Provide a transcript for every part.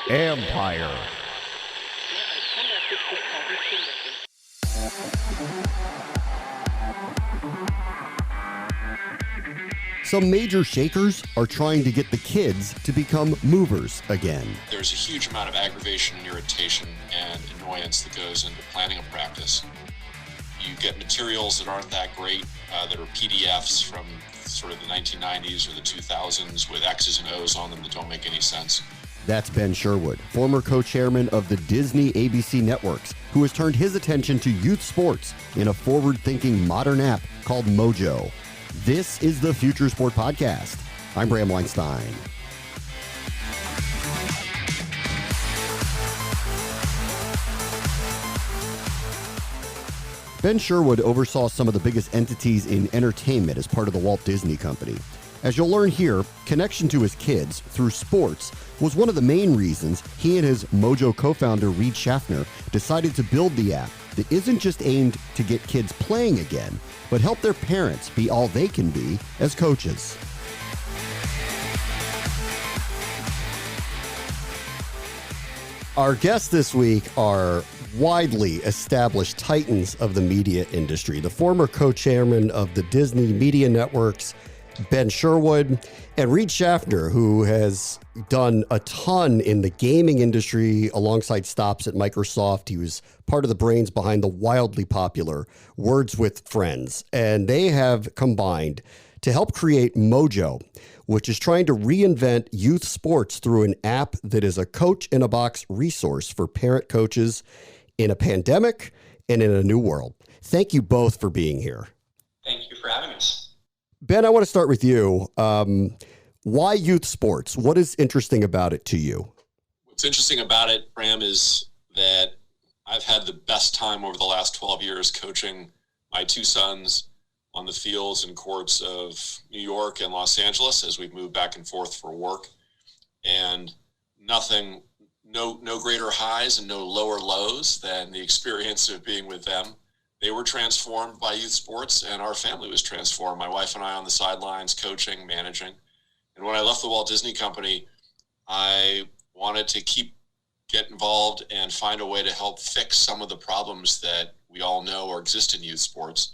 Empire. Some major shakers are trying to get the kids to become movers again. There's a huge amount of aggravation and irritation and annoyance that goes into planning a practice. You get materials that aren't that great, that are PDFs from sort of the 1990s or the 2000s with X's and O's on them that don't make any sense. That's Ben Sherwood, former co-chairman of the Disney ABC Networks, who has turned his attention to youth sports in a forward-thinking modern app called Mojo. This is the Future Sport Podcast. I'm Bram Weinstein. Ben Sherwood oversaw some of the biggest entities in entertainment as part of the Walt Disney Company. As you'll learn here, connection to his kids through sports was one of the main reasons he and his Mojo co-founder Reed Shaffner decided to build the app that isn't just aimed to get kids playing again, but help their parents be all they can be as coaches. Our guests this week are widely established titans of the media industry. The former co-chairman of the Disney Media Networks, Ben Sherwood, and Reed Shaffner, who has done a ton in the gaming industry alongside stops at Microsoft. He was part of the brains behind the wildly popular Words with Friends. And they have combined to help create Mojo, which is trying to reinvent youth sports through an app that is a coach-in-a-box resource for parent coaches in a pandemic and in a new world. Thank you both for being here. Thank you for having us. Ben, I want to start with you. Why youth sports? What is interesting about it to you? What's interesting about it, Bram, is that I've had the best time over the last 12 years coaching my two sons on the fields and courts of New York and Los Angeles as we've moved back and forth for work. And no greater highs and no lower lows than the experience of being with them. They were transformed by youth sports, and our family was transformed. My wife and I on the sidelines, coaching, managing. And when I left the Walt Disney Company, I wanted to get involved and find a way to help fix some of the problems that we all know or exist in youth sports.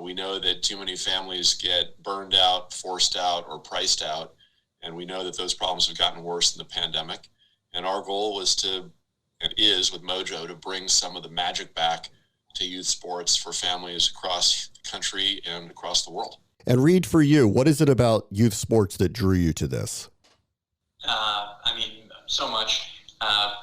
We know that too many families get burned out, forced out, or priced out. And we know that those problems have gotten worse in the pandemic. And our goal is with Mojo to bring some of the magic back to youth sports for families across the country and across the world. And Reed, for you, what is it about youth sports that drew you to this? So much.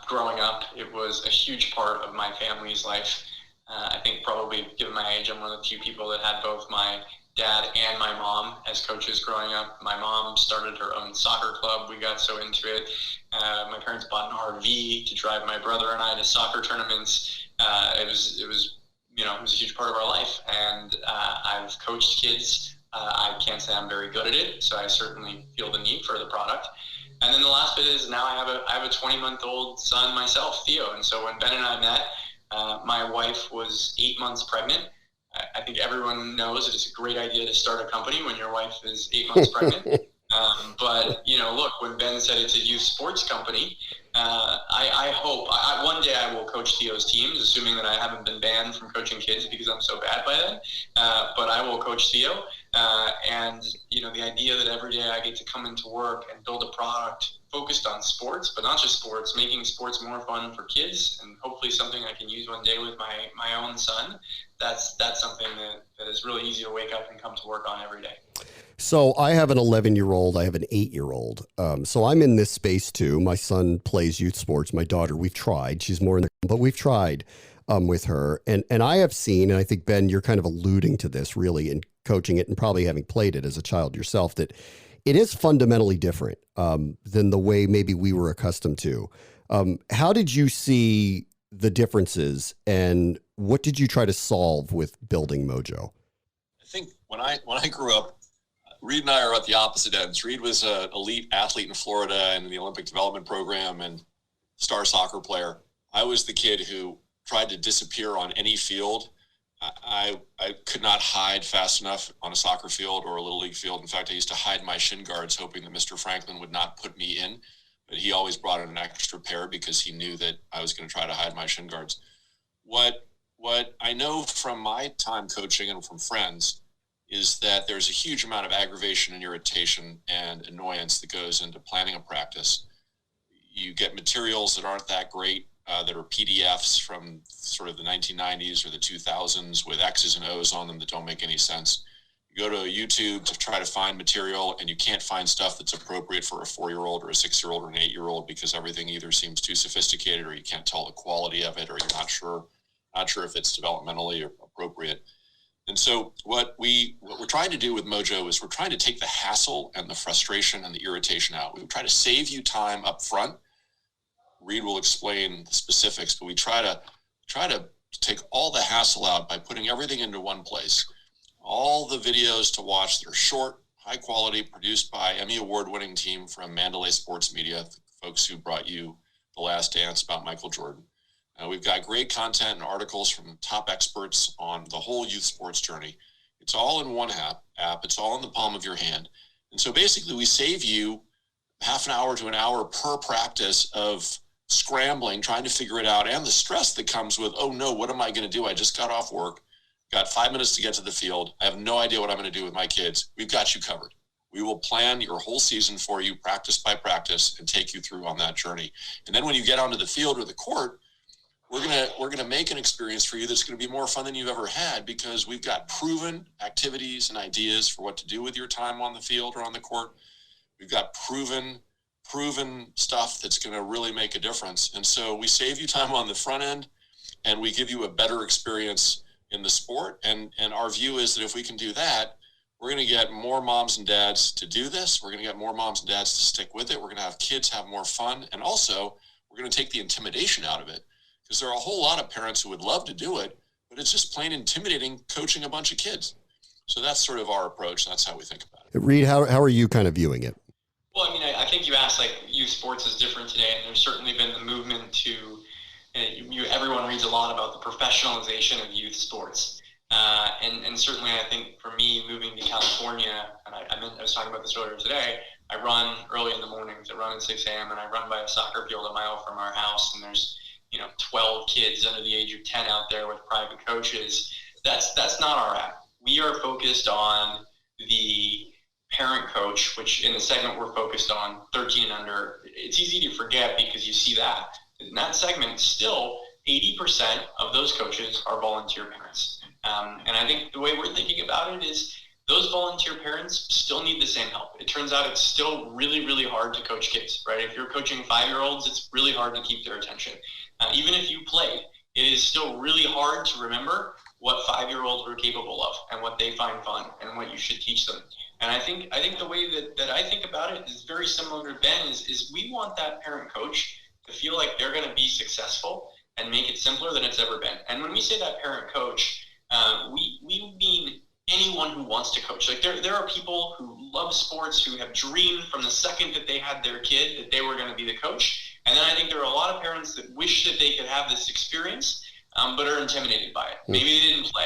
Growing up, it was a huge part of my family's life. I think probably, given my age, I'm one of the few people that had both my dad and my mom as coaches growing up. My mom started her own soccer club. We got so into it. My parents bought an RV to drive my brother and I to soccer tournaments. It was a huge part of our life. And I've coached kids. I can't say I'm very good at it, so I certainly feel the need for the product. And then the last bit is now I have a 20-month-old son myself, Theo. And so when Ben and I met, my wife was 8 months pregnant. I think everyone knows that it's a great idea to start a company when your wife is 8 months pregnant. But look, when Ben said it's a youth sports company, I hope one day I will coach Theo's teams, assuming that I haven't been banned from coaching kids because I'm so bad by then. But I will coach Theo. And the idea that every day I get to come into work and build a product focused on sports, but not just sports, making sports more fun for kids, and hopefully something I can use one day with my own son. That's something that is really easy to wake up and come to work on every day. So I have an 11-year-old. I have an 8-year-old. So I'm in this space too. My son plays youth sports. My daughter, we've tried. She's more in the, but we've tried with her. And I have seen, and I think, Ben, you're kind of alluding to this really in coaching it and probably having played it as a child yourself, that it is fundamentally different than the way maybe we were accustomed to. How did you see the differences, and what did you try to solve with building Mojo? I think when I grew up, Reed and I are at the opposite ends. Reed was an elite athlete in Florida and in the Olympic development program and star soccer player. I was the kid who tried to disappear on any field I could not hide fast enough on a soccer field or a little league field. In fact, I used to hide my shin guards, hoping that Mr. Franklin would not put me in, but he always brought in an extra pair because he knew that I was going to try to hide my shin guards. What I know from my time coaching and from friends is that there's a huge amount of aggravation and irritation and annoyance that goes into planning a practice. You get materials that aren't that great, that are PDFs from sort of the 1990s or the 2000s with X's and O's on them that don't make any sense. You go to YouTube to try to find material and you can't find stuff that's appropriate for a 4-year-old or a 6-year-old or an 8-year-old because everything either seems too sophisticated or you can't tell the quality of it, or you're not sure if it's developmentally appropriate. And so what we're trying to do with Mojo is we're trying to take the hassle and the frustration and the irritation out. We try to save you time up front. Reed will explain the specifics, but we try to take all the hassle out by putting everything into one place. All the videos to watch that are short, high quality, produced by Emmy Award-winning team from Mandalay Sports Media, the folks who brought you The Last Dance about Michael Jordan. We've got great content and articles from top experts on the whole youth sports journey. It's all in one app. It's all in the palm of your hand. And so basically we save you half an hour to an hour per practice of scrambling, trying to figure it out, and the stress that comes with, oh no, what am I going to do? I just got off work, got 5 minutes to get to the field. I have no idea what I'm going to do with my kids. We've got you covered. We will plan your whole season for you, practice by practice, and take you through on that journey. And then when you get onto the field or the court, we're gonna make an experience for you that's going to be more fun than you've ever had, because we've got proven activities and ideas for what to do with your time on the field or on the court. We've got proven stuff that's going to really make a difference. And so we save you time on the front end, and we give you a better experience in the sport. And our view is that if we can do that, we're going to get more moms and dads to do this. We're going to get more moms and dads to stick with it. We're going to have kids have more fun. And also, we're going to take the intimidation out of it. Because there are a whole lot of parents who would love to do it, but it's just plain intimidating coaching a bunch of kids. So that's sort of our approach. That's how we think about it. Reed, how are you kind of viewing it? Well, I mean, I think you asked, like, youth sports is different today, and there's certainly been the movement to, everyone reads a lot about the professionalization of youth sports. And certainly I think for me, moving to California, and I was talking about this earlier today, I run early in the mornings. I run at 6 a.m. and I run by a soccer field a mile from our house, and there's 12 kids under the age of 10 out there with private coaches. That's not our app. We are focused on the parent coach, which in the segment we're focused on 13 and under. It's easy to forget because you see that. In that segment, still 80% of those coaches are volunteer parents. And I think the way we're thinking about it is those volunteer parents still need the same help. It turns out it's still really, really hard to coach kids, right? If you're coaching 5-year-olds, it's really hard to keep their attention. Even if you played, it is still really hard to remember what 5-year-olds are capable of and what they find fun and what you should teach them. And I think the way that I think about it is very similar to Ben, is we want that parent coach to feel like they're going to be successful and make it simpler than it's ever been. And when we say that parent coach, we mean anyone who wants to coach. Like there are people who love sports, who have dreamed from the second that they had their kid that they were going to be the coach. And then I think there are a lot of parents that wish that they could have this experience, but are intimidated by it. Maybe they didn't play.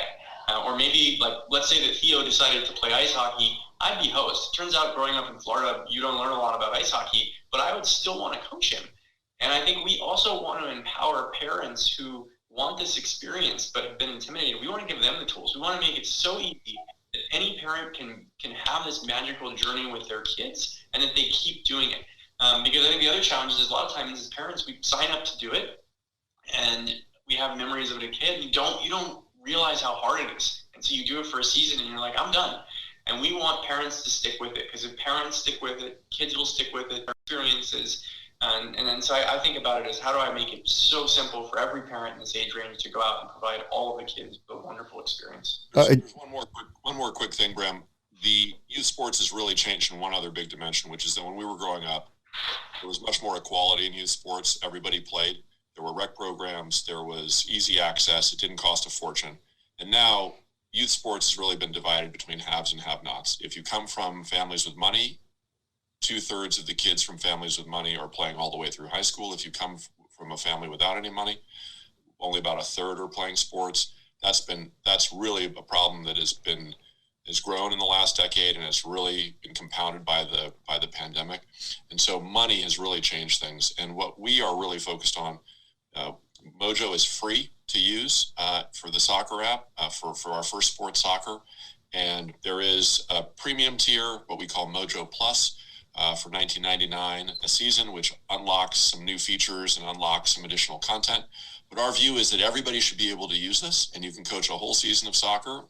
Or maybe, like, let's say that Theo decided to play ice hockey. I'd be host. It turns out growing up in Florida, you don't learn a lot about ice hockey, but I would still want to coach him. And I think we also want to empower parents who want this experience but have been intimidated. We want to give them the tools. We want to make it so easy that any parent can have this magical journey with their kids and that they keep doing it. Because I think the other challenge is a lot of times as parents, we sign up to do it and we have memories of it as a kid. You don't realize how hard it is. And so you do it for a season and you're like, I'm done. And we want parents to stick with it, because if parents stick with it, kids will stick with it, their experiences. And then so I think about it as, how do I make it so simple for every parent in this age range to go out and provide all of the kids with a wonderful experience? There's one more quick thing, Bram. The youth sports has really changed in one other big dimension, which is that when we were growing up, there was much more equality in youth sports. Everybody played. There were rec programs. There was easy access. It didn't cost a fortune. And now youth sports has really been divided between haves and have-nots. If you come from families with money, 2/3 of the kids from families with money are playing all the way through high school. If you come from a family without any money, only about 1/3 are playing sports. that's really a problem that has grown in the last decade, and it's really been compounded by the pandemic. And so money has really changed things. And what we are really focused on, Mojo is free to use for the soccer app, for our first sports soccer. And there is a premium tier, what we call Mojo Plus, for $19.99 a season, which unlocks some new features and unlocks some additional content. But our view is that everybody should be able to use this, and you can coach a whole season of soccer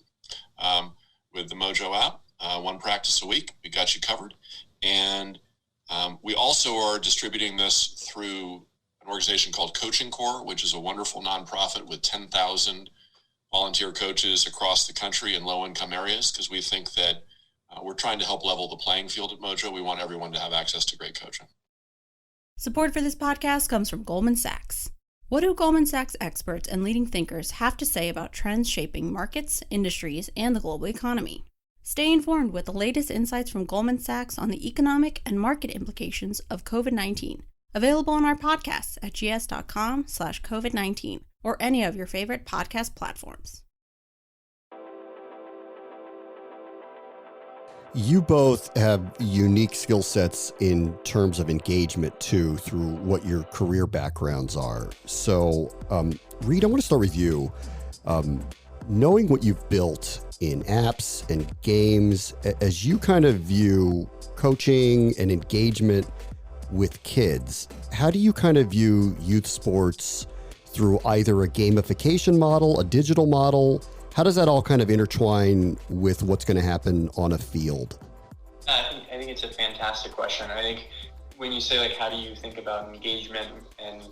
with the Mojo app, one practice a week. We got you covered. And we also are distributing this through an organization called Coaching Corps, which is a wonderful nonprofit with 10,000 volunteer coaches across the country in low-income areas, because we think that we're trying to help level the playing field at Mojo. We want everyone to have access to great coaching. Support for this podcast comes from Goldman Sachs. What do Goldman Sachs experts and leading thinkers have to say about trends shaping markets, industries, and the global economy? Stay informed with the latest insights from Goldman Sachs on the economic and market implications of COVID-19. Available on our podcasts at gs.com/COVID-19 or any of your favorite podcast platforms. You both have unique skill sets in terms of engagement too, through what your career backgrounds are. So, Reed, I want to start with you. Knowing what you've built in apps and games, as you kind of view coaching and engagement with kids, how do you kind of view youth sports through either a gamification model, a digital model? How does that all kind of intertwine with what's going to happen on a field? I think it's a fantastic question. I think when you say, like, how do you think about engagement and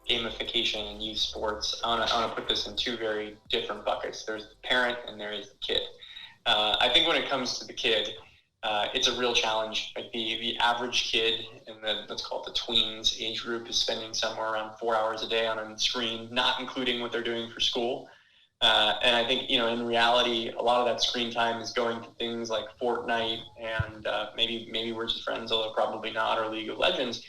gamification in youth sports, I want to put this in two very different buckets. There's the parent and there is the kid. I think when it comes to the kid, it's a real challenge. Like the average kid in let's call it the tweens age group is spending somewhere around 4 hours a day on a screen, not including what they're doing for school. And I think, in reality, a lot of that screen time is going to things like Fortnite and maybe Words with Friends, although probably not, or League of Legends.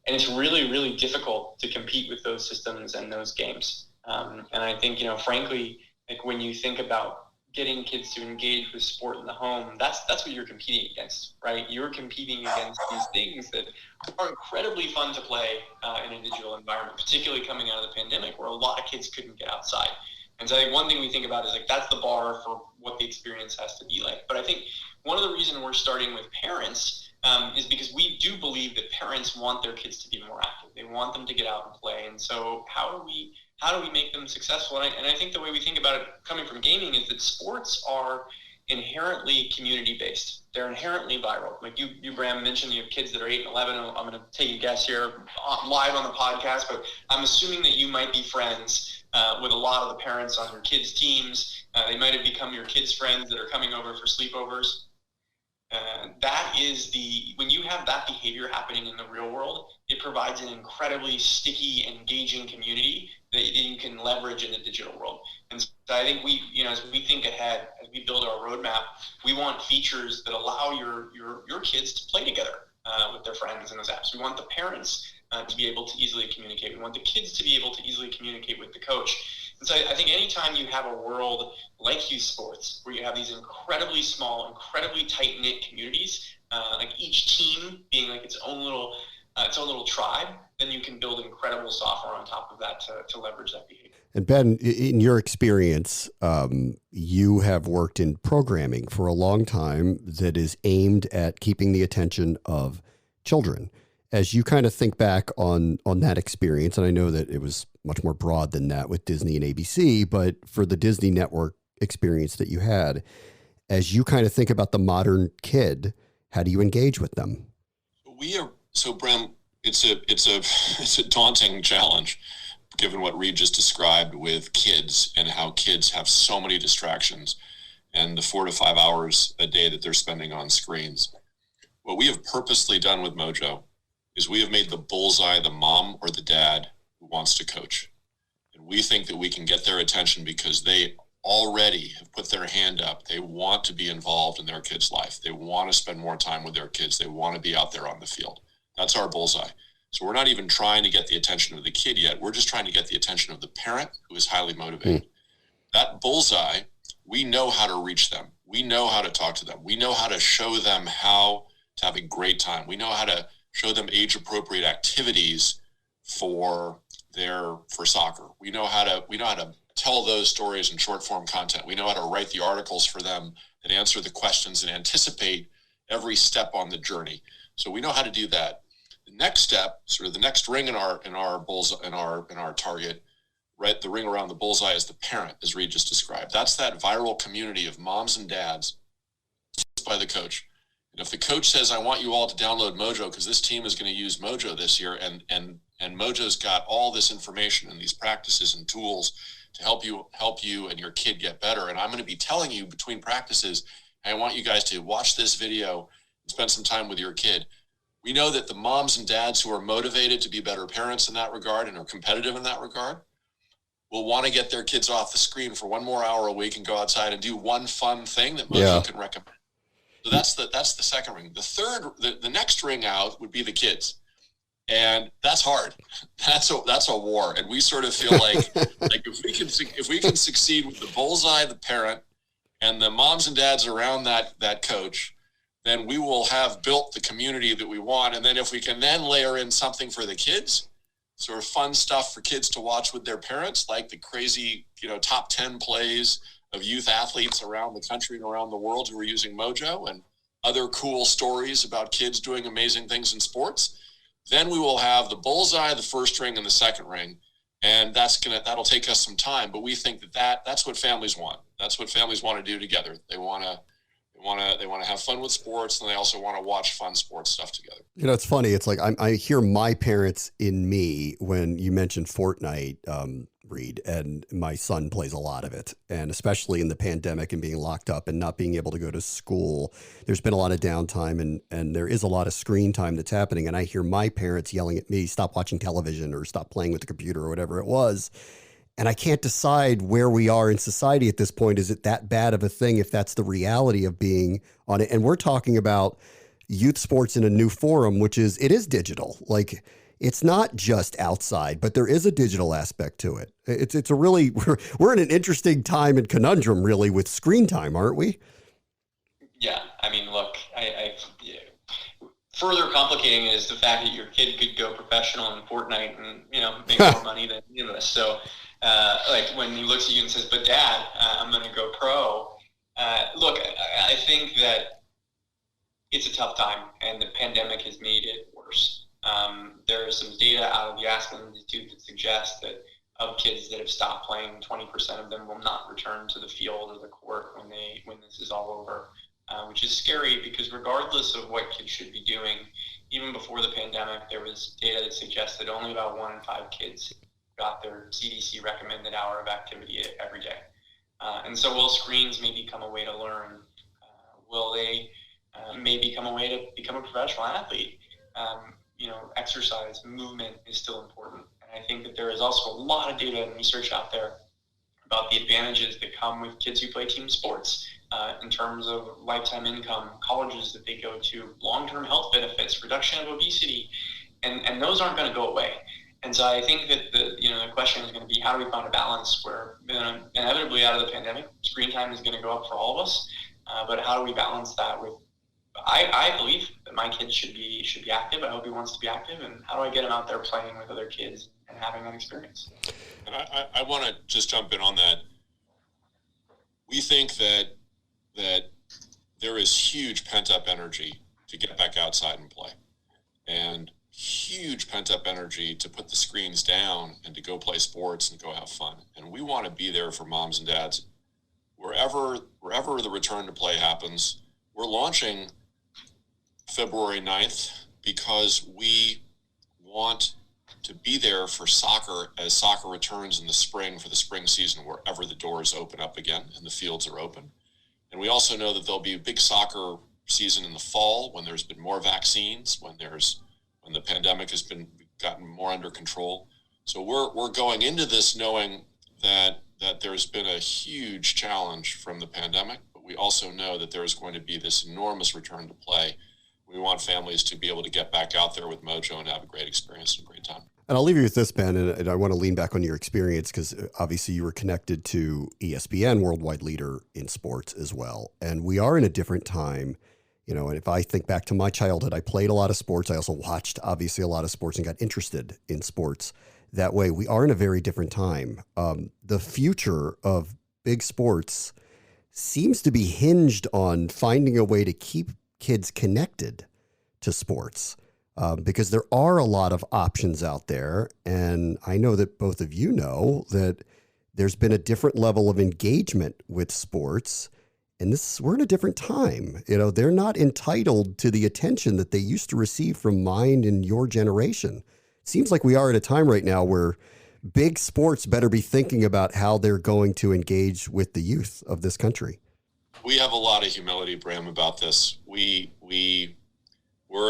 And it's really, really difficult to compete with those systems and those games. And I think, frankly, like when you think about getting kids to engage with sport in the home, that's what you're competing against, right? You're competing against these things that are incredibly fun to play in a digital environment, particularly coming out of the pandemic where a lot of kids couldn't get outside. And so I think one thing we think about is like that's the bar for what the experience has to be like. But I think one of the reasons we're starting with parents is because we do believe that parents want their kids to be more active. They want them to get out and play. And so how do we make them successful? And I think the way we think about it coming from gaming is that sports are inherently community-based. They're inherently viral. Like you Bram, mentioned you have kids that are 8 and 11. I'm going to take a guess here live on the podcast, but I'm assuming that you might be friends with a lot of the parents on your kids' teams. They might have become your kids' friends that are coming over for sleepovers. That is when you have that behavior happening in the real world, it provides an incredibly sticky, engaging community that you can leverage in the digital world. And so I think as we think ahead, as we build our roadmap, we want features that allow your kids to play together with their friends in those apps. We want the parents to be able to easily communicate. We want the kids to be able to easily communicate with the coach. And so I think anytime you have a world like youth sports, where you have these incredibly small, incredibly tight-knit communities, like each team being like its own little tribe, then you can build incredible software on top of that to leverage that behavior. And Ben, in your experience, you have worked in programming for a long time that is aimed at keeping the attention of children. As you kind of think back on that experience, and I know that it was much more broad than that with Disney and ABC, but for the Disney network experience that you had, as you kind of think about the modern kid, how do you engage with them? So Bram, it's a daunting challenge given what Reed just described with kids and how kids have so many distractions and the 4 to 5 hours a day that they're spending on screens. What we have purposely done with Mojo is we have made the bullseye the mom or the dad who wants to coach. And we think that we can get their attention because they already have put their hand up. They want to be involved in their kid's life. They want to spend more time with their kids. They want to be out there on the field. That's our bullseye. So we're not even trying to get the attention of the kid yet. We're just trying to get the attention of the parent who is highly motivated. that bullseye, we know how to reach them. We know how to talk to them. We know how to show them how to have a great time. We know how to show them age-appropriate activities for soccer. We know how to tell those stories in short-form content. We know how to write the articles for them that answer the questions and anticipate every step on the journey. So we know how to do that. The next step, sort of the next ring in our target, right? The ring around the bullseye is the parent, as Reed just described. That's that viral community of moms and dads by the coach. And if the coach says, I want you all to download Mojo because this team is going to use Mojo this year, and Mojo's got all this information and these practices and tools to help you and your kid get better. And I'm going to be telling you between practices, I want you guys to watch this video and spend some time with your kid. We know that the moms and dads who are motivated to be better parents in that regard and are competitive in that regard will want to get their kids off the screen for 1 more hour a week and go outside and do one fun thing that Mojo can recommend. So that's the second ring. The next ring out would be the kids. And that's hard. That's a war. And we sort of feel like if we can succeed with the bullseye, the parent, and the moms and dads around that coach, then we will have built the community that we want. And then if we can then layer in something for the kids, sort of fun stuff for kids to watch with their parents, like the crazy, top 10 plays of youth athletes around the country and around the world who are using Mojo, and other cool stories about kids doing amazing things in sports, then we will have the bullseye, the first ring, and the second ring. And that'll take us some time, but we think that's what families want. That's what families want to do together. They want to have fun with sports, and they also want to watch fun sports stuff together. It's funny. It's like I hear my parents in me when you mentioned Fortnite, Reed, and my son plays a lot of it. And especially in the pandemic and being locked up and not being able to go to school, there's been a lot of downtime and there is a lot of screen time that's happening. And I hear my parents yelling at me, stop watching television or stop playing with the computer or whatever it was. And I can't decide where we are in society at this point. Is it that bad of a thing if that's the reality of being on it? And we're talking about youth sports in a new forum, it is digital. Like, it's not just outside, but there is a digital aspect to it. It's a really, we're in an interesting time and conundrum really with screen time, aren't we? Yeah. I mean, look, further complicating is the fact that your kid could go professional in Fortnite and, make more money than any of us. So, like when he looks at you and says, but Dad, I'm going to go pro. Look, I think that it's a tough time and the pandemic has made it worse. There is some data out of the Aspen Institute that suggests that of kids that have stopped playing, 20% of them will not return to the field or the court when this is all over, which is scary because regardless of what kids should be doing, even before the pandemic, there was data that suggests that only about 1 in 5 kids got their CDC recommended hour of activity every day. And so will screens may become a way to learn? Will they may become a way to become a professional athlete? Exercise, movement is still important. And I think that there is also a lot of data and research out there about the advantages that come with kids who play team sports in terms of lifetime income, colleges that they go to, long-term health benefits, reduction of obesity, and those aren't going to go away. And so I think that the question is going to be, how do we find a balance where inevitably out of the pandemic, screen time is going to go up for all of us, but how do we balance that with, I believe that my kid should be active. I hope he wants to be active. And how do I get him out there playing with other kids and having that experience? And I want to just jump in on that. We think that there is huge pent-up energy to get back outside and play. And huge pent-up energy to put the screens down and to go play sports and go have fun. And we want to be there for moms and dads. Wherever the return to play happens, we're launching February 9th because we want to be there for soccer as soccer returns in the spring for the spring season, wherever the doors open up again and the fields are open. And we also know that there'll be a big soccer season in the fall when there's been more vaccines, when the pandemic has gotten more under control. So we're going into this knowing that there's been a huge challenge from the pandemic, but we also know that there's going to be this enormous return to play. We want families to be able to get back out there with Mojo and have a great experience and a great time. And I'll leave you with this, Ben, and I want to lean back on your experience because obviously you were connected to ESPN, worldwide leader in sports as well. And we are in a different time, and if I think back to my childhood, I played a lot of sports. I also watched, obviously, a lot of sports and got interested in sports that way. We are in a very different time. The future of big sports seems to be hinged on finding a way to keep kids connected to sports. Because there are a lot of options out there. And I know that both of you know that there's been a different level of engagement with sports. And we're in a different time. They're not entitled to the attention that they used to receive from mine and your generation. It seems like we are at a time right now where big sports better be thinking about how they're going to engage with the youth of this country. We have a lot of humility, Bram, about this. We're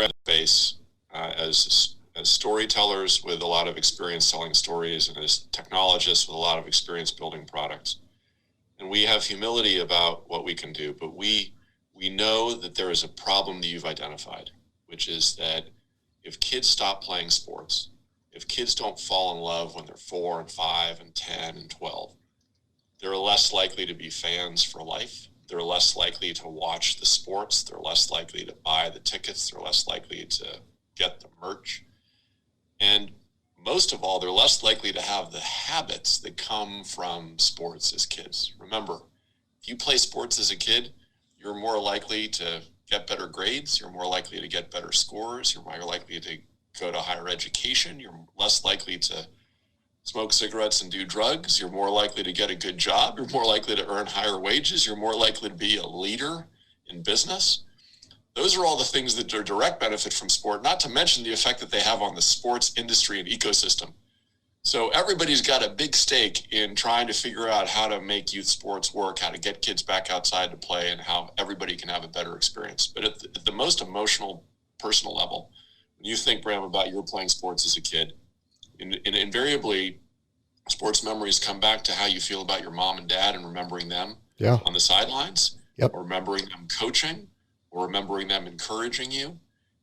at a base. As storytellers with a lot of experience telling stories and as technologists with a lot of experience building products. And we have humility about what we can do, but we know that there is a problem that you've identified, which is that if kids stop playing sports, if kids don't fall in love when they're 4 and 5 and 10 and 12, they're less likely to be fans for life. They're less likely to watch the sports. They're less likely to buy the tickets. They're less likely to get the merch. And most of all, they're less likely to have the habits that come from sports as kids. Remember, if you play sports as a kid, you're more likely to get better grades. You're more likely to get better scores. You're more likely to go to higher education. You're less likely to smoke cigarettes and do drugs. You're more likely to get a good job. You're more likely to earn higher wages. You're more likely to be a leader in business. Those are all the things that are direct benefit from sport, not to mention the effect that they have on the sports industry and ecosystem. So everybody's got a big stake in trying to figure out how to make youth sports work, how to get kids back outside to play, and how everybody can have a better experience. But at the most emotional, personal level, when you think, Bram, about your playing sports as a kid, and invariably, sports memories come back to how you feel about your mom and dad and remembering them on the sidelines, or remembering them coaching, or remembering them encouraging you.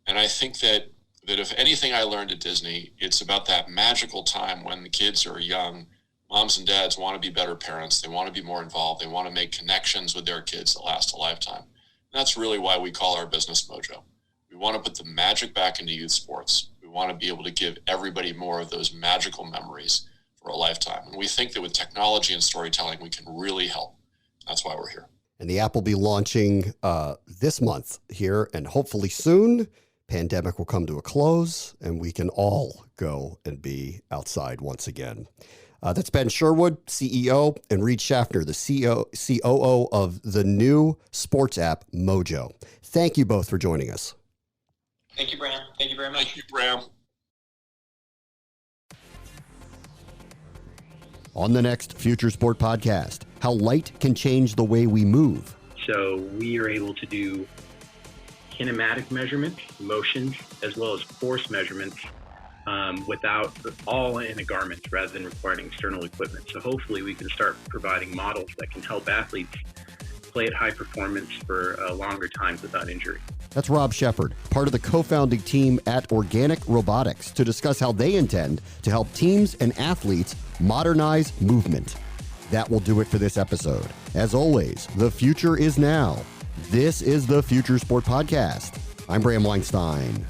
And I think that if anything I learned at Disney, it's about that magical time when the kids are young. Moms and dads want to be better parents. They want to be more involved. They want to make connections with their kids that last a lifetime. And that's really why we call our business Mojo. We want to put the magic back into youth sports. We want to be able to give everybody more of those magical memories for a lifetime. And we think that with technology and storytelling, we can really help. That's why we're here. And the app will be launching this month here, and hopefully soon, pandemic will come to a close, and we can all go and be outside once again. That's Ben Sherwood, CEO, and Reed Shaffner, the COO of the new sports app, Mojo. Thank you both for joining us. Thank you, Bram. Thank you very much. Thank you, Bram. On the next Future Sport podcast, how light can change the way we move. So we are able to do kinematic measurements, motions, as well as force measurements without all in a garment rather than requiring external equipment. So hopefully we can start providing models that can help athletes play at high performance for longer times without injury. That's Rob Shepard, part of the co-founding team at Organic Robotics, to discuss how they intend to help teams and athletes modernize movement. That will do it for this episode. As always, the future is now. This is the Future Sport Podcast. I'm Bram Weinstein.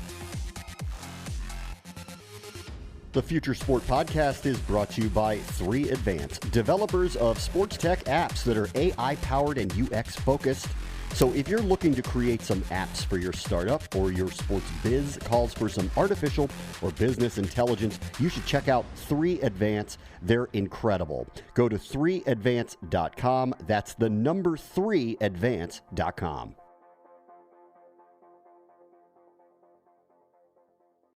The Future Sport Podcast is brought to you by 3 Advance, developers of sports tech apps that are AI-powered and UX-focused. So if you're looking to create some apps for your startup or your sports biz calls for some artificial or business intelligence, you should check out 3 Advance. They're incredible. Go to 3advance.com. That's the number 3advance.com.